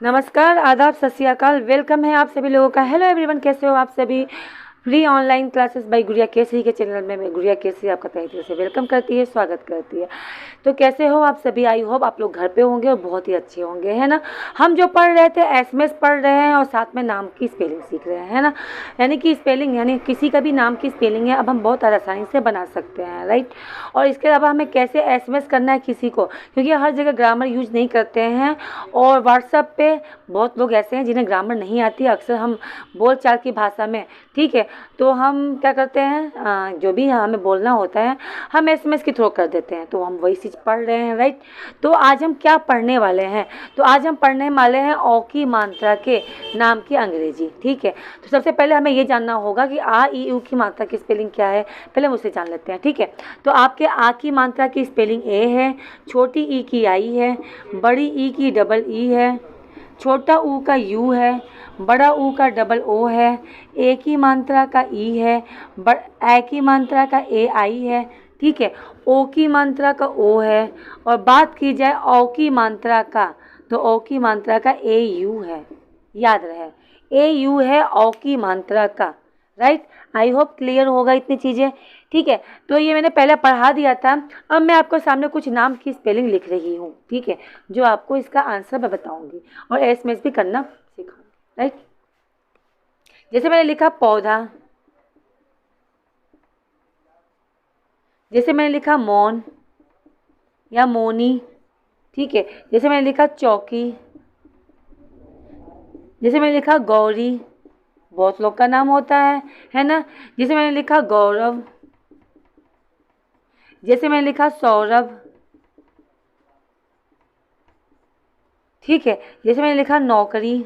नमस्कार, आदाब, सत श्री अकाल। वेलकम है आप सभी लोगों का। हेलो एवरीवन, कैसे हो आप सभी। फ्री ऑनलाइन क्लासेस बाय गुड़िया केसरी के चैनल में मैं गुड़िया केसरी आपका तहे दिल से वेलकम करती है, स्वागत करती है। तो कैसे हो आप सभी। आई होप आप लोग घर पे होंगे और बहुत ही अच्छे होंगे, है ना। हम जो पढ़ रहे थे एसएमएस पढ़ रहे हैं और साथ में नाम की स्पेलिंग सीख रहे हैं, है ना। यानी कि स्पेलिंग यानी किसी का भी नाम की स्पेलिंग है अब हम बहुत आसानी से बना सकते हैं, राइट। और इसके अलावा हमें कैसे एसएमएस करना है किसी को, क्योंकि हर जगह ग्रामर यूज नहीं करते हैं और व्हाट्सएप पे बहुत लोग ऐसे हैं जिन्हें ग्रामर नहीं आती। अक्सर हम बोलचाल की भाषा में, ठीक है, तो हम क्या करते हैं, जो भी हमें बोलना होता है हम एसएमएस के थ्रू कर देते हैं। तो हम वही चीज़ पढ़ रहे हैं, राइट। तो आज हम क्या पढ़ने वाले हैं, तो आज हम पढ़ने वाले हैं औ की मात्रा के नाम की अंग्रेजी, ठीक है। तो सबसे पहले हमें ये जानना होगा कि आ ई ऊ की मात्रा की स्पेलिंग क्या है, पहले हम उसे जान लेते हैं, ठीक है। तो आपके आ की मात्रा की स्पेलिंग ए है, छोटी ई की आई है, बड़ी ई की डबल ई है, छोटा ऊ का यू है, बड़ा ऊ का डबल ओ है, ए की मात्रा का ई है, ए की मात्रा का ए आई है, ठीक है। ओ की मात्रा का ओ है और बात की जाए औ की मात्रा का, तो ओ की मात्रा का ए यू है। याद रहे, ए यू है औ की मात्रा का, राइट। आई होप क्लियर होगा इतनी चीज़ें, ठीक है। तो ये मैंने पहले पढ़ा दिया था। अब मैं आपको सामने कुछ नाम की स्पेलिंग लिख रही हूँ, ठीक है, जो आपको इसका आंसर मैं बताऊंगी और एसएमएस भी करना सिखाऊंगी, राइट। जैसे मैंने लिखा पौधा, जैसे मैंने लिखा मौन या मौनी, ठीक है। जैसे मैंने लिखा चौकी, जैसे मैंने लिखा गौरी, बहुत लोग का नाम होता है ना। जैसे मैंने लिखा गौरव, जैसे मैंने लिखा सौरभ, ठीक है। जैसे मैंने लिखा नौकरी,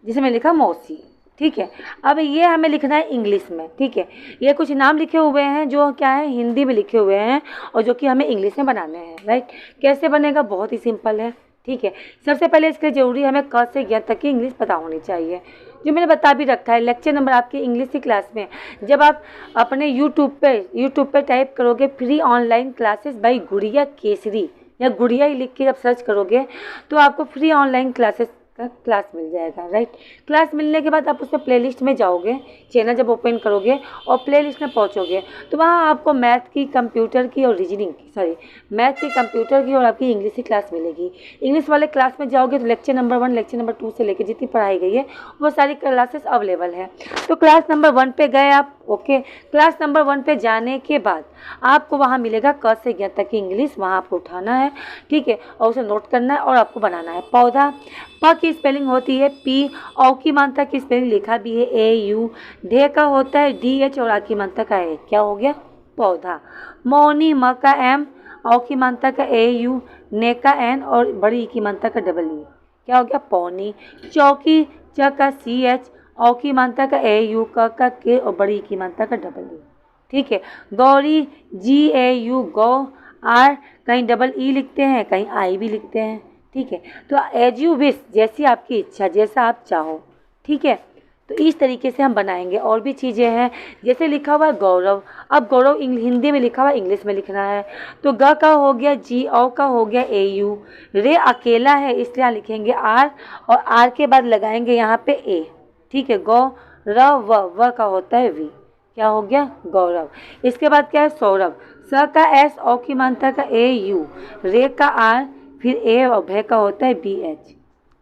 जैसे मैंने लिखा मौसी, ठीक है। अब ये हमें लिखना है इंग्लिश में, ठीक है। ये कुछ नाम लिखे हुए हैं जो क्या है हिंदी में लिखे हुए हैं और जो कि हमें इंग्लिश में बनाने हैं, राइट। कैसे बनेगा, बहुत ही सिंपल है, ठीक है। सबसे पहले इसके लिए ज़रूरी है हमें क से ज्ञ तक की इंग्लिश पता होनी चाहिए, जो मैंने बता भी रखा है। लेक्चर नंबर आपके इंग्लिश की क्लास में जब आप अपने यूट्यूब पे टाइप करोगे फ्री ऑनलाइन क्लासेस बाई गुड़िया केसरी या गुड़िया ही लिख के जब सर्च करोगे तो आपको फ्री ऑनलाइन क्लासेस का क्लास मिल जाएगा, राइट। क्लास मिलने के बाद आप उसमें प्लेलिस्ट में जाओगे, चैनल जब ओपन करोगे और प्लेलिस्ट में पहुंचोगे तो वहाँ आपको मैथ की, कंप्यूटर की और रीजनिंग की, मैथ की, कंप्यूटर की और आपकी इंग्लिश की क्लास मिलेगी। इंग्लिश वाले क्लास में जाओगे तो लेक्चर नंबर 1, लेक्चर नंबर 2 से लेकर जितनी पढ़ाई गई है वो सारी क्लासेस अवेलेबल है। तो क्लास नंबर 1 पे गए आप, ओके। क्लास नंबर 1 पे जाने के बाद आपको वहाँ मिलेगा क से ज्ञ तक की इंग्लिश, वहाँ आपको उठाना है, ठीक है, और उसे नोट करना है और आपको बनाना है। पौधा, प की स्पेलिंग होती है पी, औ की मात्रा की स्पेलिंग लिखा भी है ए यू, ढे का होता है डी एच और आ की मात्रा का ए, क्या हो गया पौधा। मौनी, म का एम, औ की मात्रा का ए यू, ने का एन और बड़ी ई की मात्रा का डबल ई, क्या हो गया पौनी। चौकी, च का सी एच, औ की मात्रा का ए यू, क का के और बड़ी ई की मात्रा का डबल ई, ठीक है। गौरी, जी ए यू गौ, आर कहीं डबल ई लिखते हैं कहीं आई भी लिखते हैं, ठीक है। तो एज यू विश, जैसी आपकी इच्छा, जैसा आप चाहो, ठीक है। तो इस तरीके से हम बनाएंगे। और भी चीज़ें हैं, जैसे लिखा हुआ है गौरव, अब गौरव हिंदी में लिखा हुआ इंग्लिश में लिखना है तो ग का हो गया जी, औ का हो गया ए यू, रे अकेला है इसलिए यहाँ लिखेंगे आर और आर के बाद लगाएंगे यहाँ पे ए, ठीक है। गौ र व का होता है वी, क्या हो गया गौरव। इसके बाद क्या है सौरभ, स का एस, औ की मात्रा का ए यू, रे का आर, फिर ए और भय का होता है बी एच,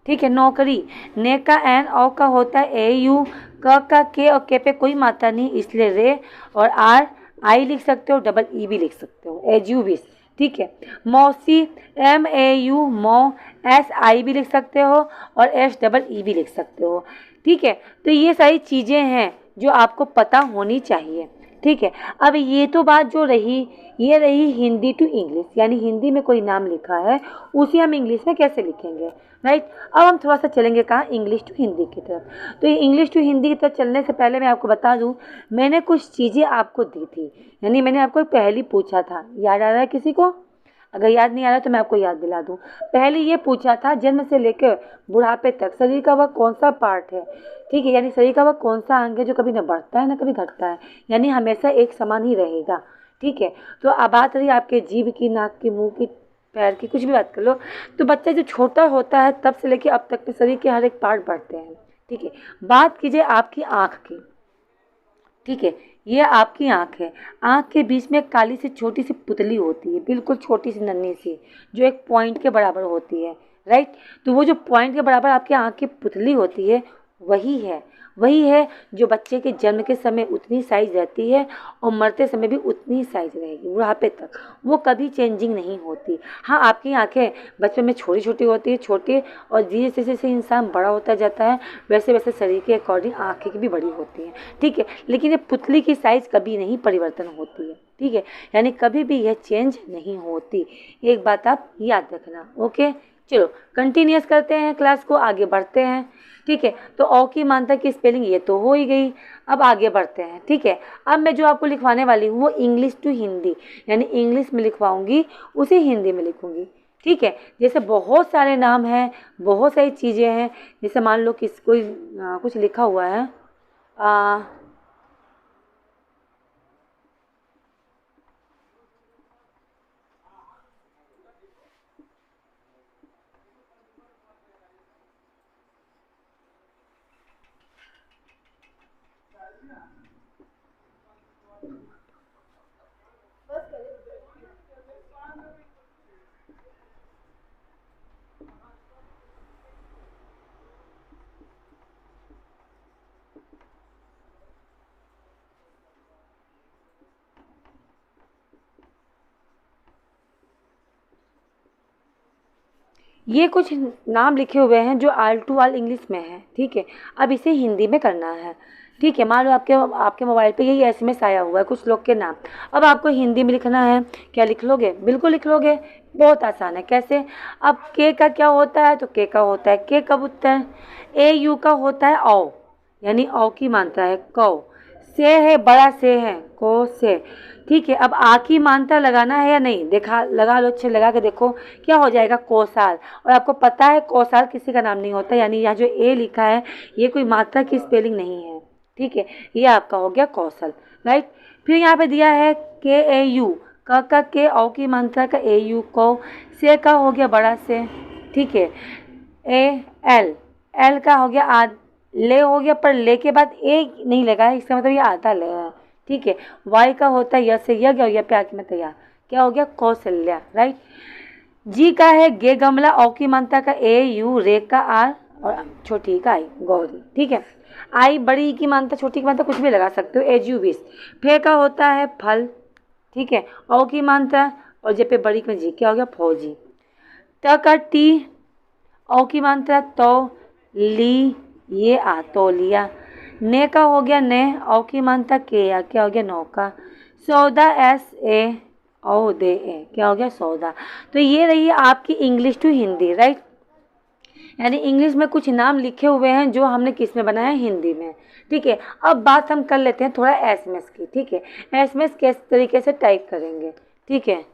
ठीक है। नौकरी, ने का एन, औ का होता है ए यू, क का के और के पे कोई मात्रा नहीं इसलिए रे और आर आई लिख सकते हो, डबल ई भी लिख सकते हो, एज यू विश, ठीक है। मौसी, एम ए यू मौ, एस आई भी लिख सकते हो और एस डबल ई भी लिख सकते हो, ठीक है। तो ये सारी चीज़ें हैं जो आपको पता होनी चाहिए, ठीक है। अब ये तो बात जो रही, ये रही हिंदी टू इंग्लिश, यानी हिंदी में कोई नाम लिखा है उसे हम इंग्लिश में कैसे लिखेंगे, राइट। अब हम थोड़ा सा चलेंगे कहाँ, इंग्लिश टू हिंदी की तरफ। तो ये इंग्लिश टू हिंदी की तरफ चलने से पहले मैं आपको बता दूँ, मैंने कुछ चीज़ें आपको दी थी, यानी मैंने आपको पहले पूछा था, याद आ रहा है किसी को? अगर याद नहीं आ रहा तो मैं आपको याद दिला दूँ। पहले ये पूछा था जन्म से लेकर बुढ़ापे तक शरीर का वह कौन सा पार्ट है, ठीक है, यानी शरीर का वह कौन सा अंग है जो कभी न बढ़ता है न कभी घटता है, यानी हमेशा एक समान ही रहेगा, ठीक है। तो अब बात रही आपके जीभ की, नाक की, मुंह की, पैर की, कुछ भी बात कर लो। तो बच्चा जो छोटा होता है तब से लेके अब तक के शरीर के हर एक पार्ट बढ़ते हैं, ठीक है। बात कीजिए आपकी आँख की, ठीक है। ये आपकी आँख है, आँख के बीच में एक काली सी छोटी सी पुतली होती है, बिल्कुल छोटी सी नन्ही सी, जो एक पॉइंट के बराबर होती है, राइट। तो वो जो पॉइंट के बराबर आपकी आँख की पुतली होती है वही है जो बच्चे के जन्म के समय उतनी साइज रहती है और मरते समय भी उतनी साइज रहेगी बुढ़ापे तक, वो कभी चेंजिंग नहीं होती। हाँ, आपकी आँखें बचपन में छोटी छोटी होती है, छोटी, और जैसे जैसे इंसान बड़ा होता जाता है वैसे वैसे शरीर के अकॉर्डिंग आँखें भी बड़ी होती हैं, ठीक है। लेकिन ये पुतली की साइज़ कभी नहीं परिवर्तन होती है, ठीक है, यानी कभी भी यह चेंज नहीं होती। एक बात आप याद रखना, ओके। चलो कंटिन्यूस करते हैं क्लास को, आगे बढ़ते हैं, ठीक है। तो औ की मात्रा की स्पेलिंग ये तो हो ही गई, अब आगे बढ़ते हैं, ठीक है। अब मैं जो आपको लिखवाने वाली हूँ वो इंग्लिश टू हिंदी, यानी इंग्लिश में लिखवाऊंगी उसे हिंदी में लिखूंगी, ठीक है। जैसे बहुत सारे नाम हैं, बहुत सारी चीज़ें हैं, जैसे मान लो कोई कुछ लिखा हुआ है, ये कुछ नाम लिखे हुए हैं जो ऑल टू ऑल इंग्लिश में है, ठीक है। अब इसे हिंदी में करना है, ठीक है। मान लो आपके मोबाइल पे यही एसएमएस आया हुआ है कुछ लोग के नाम, अब आपको हिंदी में लिखना है। क्या लिख लोगे? बिल्कुल लिख लोगे, बहुत आसान है। कैसे? अब के का क्या होता है? तो के का होता है के कबूतर, ए यू का होता है औ, यानी औ की मात्रा है कौ, से है बड़ा से है को से, ठीक है। अब आ की मात्रा लगाना है या नहीं, देखा लगा लो, अच्छे लगा के देखो क्या हो जाएगा, कौसाल। और आपको पता है कौसाल किसी का नाम नहीं होता, यानी यहाँ जो ए लिखा है ये कोई मात्रा की स्पेलिंग नहीं है, ठीक है। ये आपका हो गया कौशल, राइट। फिर यहाँ पे दिया है के ए यू, का के औ की मात्रा का ए यू कौ, से का हो गया बड़ा से, ठीक है। ए एल, एल का हो गया आद, ले हो गया, पर ले के बाद ए नहीं लगा है, इसका मतलब ये आधा ले है, ठीक है। वाई का होता है यस से यज्ञ और प्यार की में तैयार, क्या हो गया कौशल्या, राइट। जी का है गे गमला, औ की मात्रा का ए यू, रे का आर और छोटी का आई गौरी, ठीक है। आई बड़ी की मात्रा, छोटी की मात्रा कुछ भी लगा सकते हो, एजुबिस। फे का होता है फल, ठीक है। औ की मात्रा और जे पे बड़ी में जी, क्या हो गया फौजी। ट का टी, औ की मात्रा तो, ली ये आ तौलिया। ने का हो गया ने, औ की मात्रा के या, क्या हो गया नौका। सौदा एस ए औ दे ए, क्या हो गया सौदा। तो ये रही आपकी इंग्लिश टू हिंदी, राइट। यानी इंग्लिश में कुछ नाम लिखे हुए हैं जो हमने किस में बनाया है, हिंदी में, ठीक है। अब बात हम कर लेते हैं थोड़ा एसएमएस की, ठीक है। एसएमएस किस तरीके से टाइप करेंगे, ठीक है।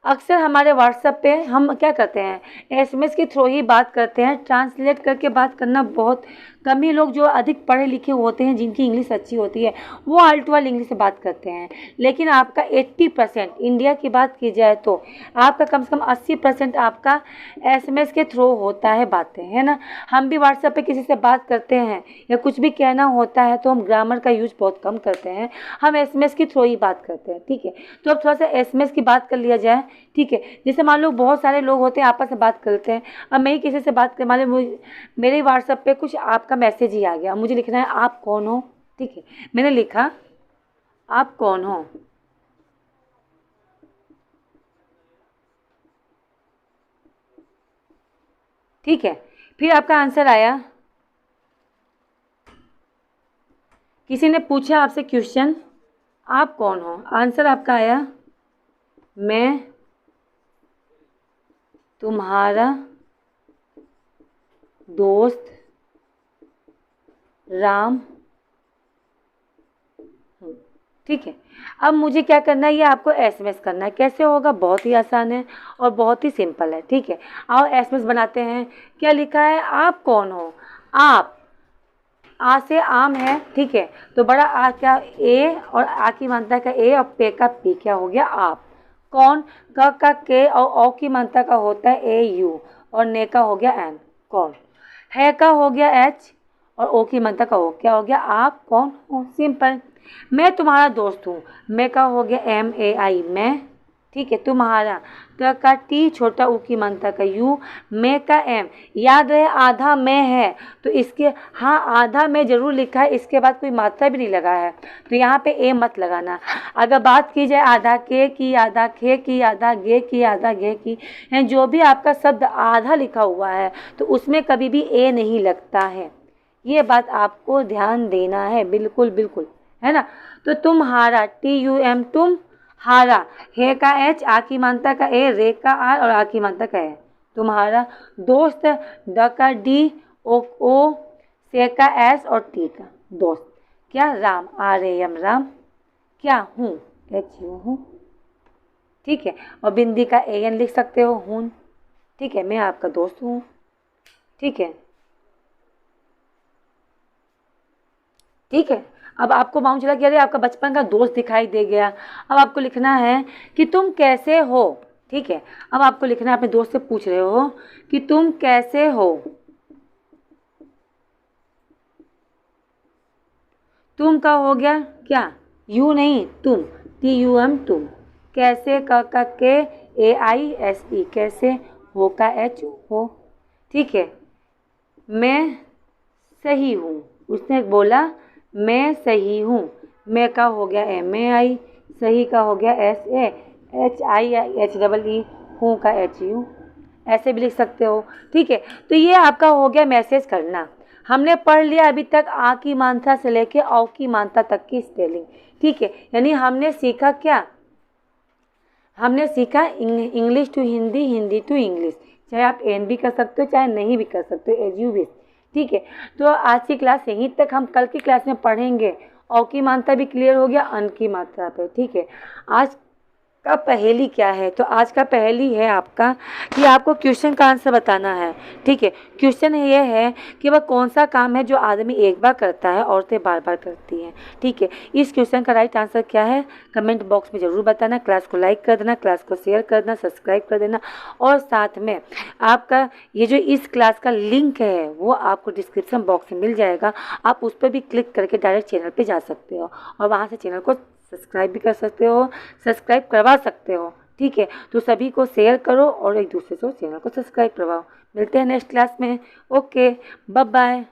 अक्सर हमारे व्हाट्सएप पे हम क्या करते हैं, एसएमएस के थ्रू ही बात करते हैं, ट्रांसलेट करके बात करना बहुत कम ही लोग, जो अधिक पढ़े लिखे होते हैं जिनकी इंग्लिश अच्छी होती है वो ऑल टू ऑल इंग्लिश से बात करते हैं। लेकिन आपका 80% इंडिया की बात की जाए तो आपका कम से कम 80% आपका एसएमएस के थ्रू होता है बातें, है ना। हम भी व्हाट्सएप पे किसी से बात करते हैं या कुछ भी कहना होता है तो हम ग्रामर का यूज बहुत कम करते हैं, हम एसएमएस के थ्रू ही बात करते हैं, ठीक है। तो अब थोड़ा सा एसएमएस की बात कर लिया जाए, ठीक है। जैसे मान लो बहुत सारे लोग होते हैं आपस में बात करते हैं, अब मैं ही किसी से बात कर, मान लो मेरे व्हाट्सएप पे कुछ आपका मैसेज ही आ गया, मुझे लिखना है आप कौन हो, ठीक है। मैंने लिखा आप कौन हो, ठीक है। फिर आपका आंसर आया, किसी ने पूछा आपसे क्वेश्चन आप कौन हो, आंसर आपका आया मैं तुम्हारा दोस्त राम हूँ, ठीक है। अब मुझे क्या करना है, ये आपको एसएमएस करना है। कैसे होगा, बहुत ही आसान है और बहुत ही सिंपल है, ठीक है। आओ एसएमएस बनाते हैं। क्या लिखा है, आप कौन हो, आप, आ से आम है, ठीक है। तो बड़ा आ क्या ए, और आ की मात्रा का ए और पे का पी, क्या हो गया आप, कौन, क का के और औ की मात्रा का होता है ए यू और ने का हो गया एन, कौन। है का हो गया एच और ओ की मात्रा का हो, क्या हो गया, आप कौन हो, सिंपल। मैं तुम्हारा दोस्त हूँ, मैं का हो गया एम ए आई, मैं, ठीक है। तुम्हारा, ट का टी, छोटा ऊ की मात्रा का यू, मैं का एम। याद रहे आधा मैं है तो इसके, हाँ आधा मैं जरूर लिखा है, इसके बाद कोई मात्रा भी नहीं लगा है तो यहाँ पे ए मत लगाना। अगर बात की जाए आधा के की, आधा खे की, आधा गे की, आधा गे की, हैं जो भी आपका शब्द आधा लिखा हुआ है तो उसमें कभी भी ए नहीं लगता है, ये बात आपको ध्यान देना है, बिल्कुल बिल्कुल, है ना। तो तुम्हारा, टी यू एम, तुम हारा, हे का एच, आ की मात्रा का ए, रे का आर और आ की मात्रा का ए, तुम्हारा। दोस्त, ड का डी, ओ से का एस और टी का, दोस्त। क्या, Ram, R A M, Ram. क्या, हूँ, एच यू, हूँ, ठीक है। और बिंदी का ए एन लिख सकते हो, हूँ, ठीक है। मैं आपका दोस्त हूँ, ठीक है, ठीक है। अब आपको मालूम चला कि अरे आपका बचपन का दोस्त दिखाई दे गया। अब आपको लिखना है कि तुम कैसे हो, ठीक है। अब आपको लिखना है, अपने दोस्त से पूछ रहे हो कि तुम कैसे हो। तुम का हो गया क्या, यू नहीं, तुम, टी यू एम, तुम। कैसे का के, ए आई एस ई, कैसे। हो का एच, हो, ठीक है। मैं सही हूँ, उसने बोला मैं सही हूँ। मैं का हो गया एम ए आई, सही का हो गया S A H I H double E, हूँ का एच यू, ऐसे भी लिख सकते हो, ठीक है। तो ये आपका हो गया मैसेज करना। हमने पढ़ लिया अभी तक आ की मात्रा से लेके औ की मात्रा तक की स्पेलिंग, ठीक है। यानी हमने सीखा क्या, हमने सीखा English to Hindi, Hindi to English. चाहे आप एन भी कर सकते हो, चाहे नहीं भी कर सकते हो, एज यू विश, ठीक है। तो आज की क्लास यहीं तक, हम कल की क्लास में पढ़ेंगे। औ की मात्रा भी क्लियर हो गया, अन की मात्रा पे, ठीक है। आज का पहेली क्या है, तो आज का पहेली है आपका कि आपको क्वेश्चन का आंसर बताना है, ठीक है। क्वेश्चन ये है कि वह कौन सा काम है जो आदमी एक बार करता है, औरतें बार बार करती हैं, ठीक है। इस क्वेश्चन का राइट आंसर क्या है, कमेंट बॉक्स में ज़रूर बताना। क्लास को लाइक कर देना, क्लास को शेयर कर देना, सब्सक्राइब कर देना, और साथ में आपका ये जो इस क्लास का लिंक है वो आपको डिस्क्रिप्शन बॉक्स में मिल जाएगा। आप उस पर भी क्लिक करके डायरेक्ट चैनल पर जा सकते हो और वहाँ से चैनल को सब्सक्राइब भी कर सकते हो, सब्सक्राइब करवा सकते हो, ठीक है। तो सभी को शेयर करो और एक दूसरे से चैनल को सब्सक्राइब करवाओ। मिलते हैं नेक्स्ट क्लास में। Okay, bye bye.